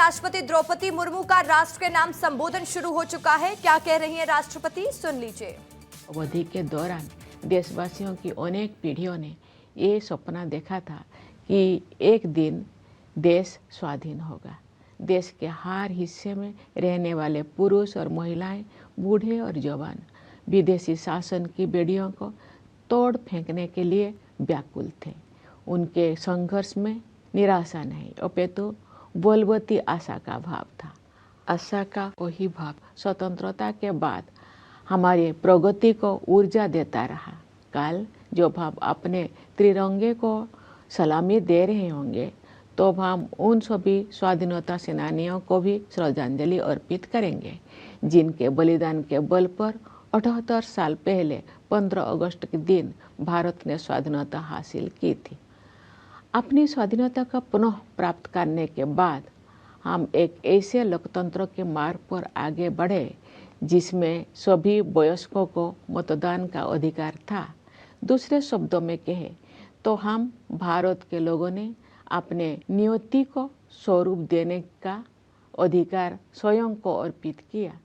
राष्ट्रपति द्रौपदी मुर्मू का राष्ट्र के नाम संबोधन शुरू हो चुका है। क्या कह रही हैं राष्ट्रपति, सुन लीजिए। अवधि के दौरान देशवासियों की अनेक पीढ़ियों ने ये सपना देखा था कि एक दिन देश स्वाधीन होगा। देश के हर हिस्से में रहने वाले पुरुष और महिलाएं, बूढ़े और जवान विदेशी शासन की बेड़ियों को तोड़ फेंकने के लिए व्याकुल थे। उनके संघर्ष में निराशा नहीं, अपितु बलवती आशा का भाव था। आशा का वही भाव स्वतंत्रता के बाद हमारी प्रगति को ऊर्जा देता रहा। कल जब हम अपने तिरंगे को सलामी दे रहे होंगे तो हम उन सभी स्वाधीनता सेनानियों को भी श्रद्धांजलि अर्पित करेंगे जिनके बलिदान के बल पर 78 साल पहले 15 अगस्त के दिन भारत ने स्वाधीनता हासिल की थी। अपनी स्वाधीनता का पुनः प्राप्त करने के बाद हम एक ऐसे लोकतंत्र के मार्ग पर आगे बढ़े जिसमें सभी वयस्कों को मतदान का अधिकार था। दूसरे शब्दों में कहे तो हम भारत के लोगों ने अपने नियति को स्वरूप देने का अधिकार स्वयं को अर्पित किया।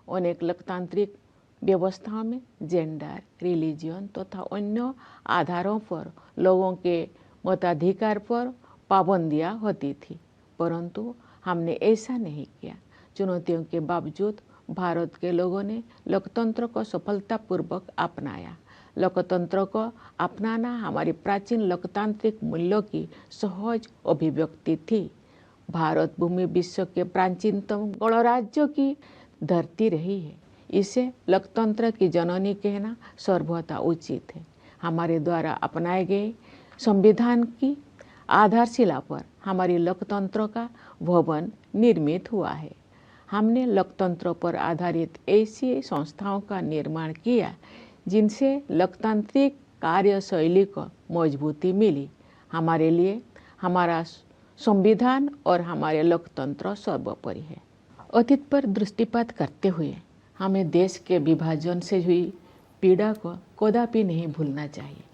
अनेक लोकतांत्रिक व्यवस्थाओं में जेंडर, रिलीजन तथा अन्य आधारों पर लोगों के मताधिकार पर पाबंदियां होती थी, परंतु हमने ऐसा नहीं किया। चुनौतियों के बावजूद भारत के लोगों ने लोकतंत्र को सफलतापूर्वक अपनाया। लोकतंत्र को अपनाना हमारी प्राचीन लोकतांत्रिक मूल्यों की सहज अभिव्यक्ति थी। भारत भूमि विश्व के प्राचीनतम गणराज्यों की धरती रही है। इसे लोकतंत्र की जननी कहना सर्वथा उचित है। हमारे द्वारा अपनाए गए संविधान की आधारशिला पर हमारी लोकतंत्र का भवन निर्मित हुआ है। हमने लोकतंत्र पर आधारित ऐसी संस्थाओं का निर्माण किया जिनसे लोकतांत्रिक कार्यशैली को मजबूती मिली। हमारे लिए हमारा संविधान और हमारे लोकतंत्र सर्वोपरि है। अतीत पर दृष्टिपात करते हुए हमें देश के विभाजन से हुई पीड़ा को कदापि नहीं भूलना चाहिए।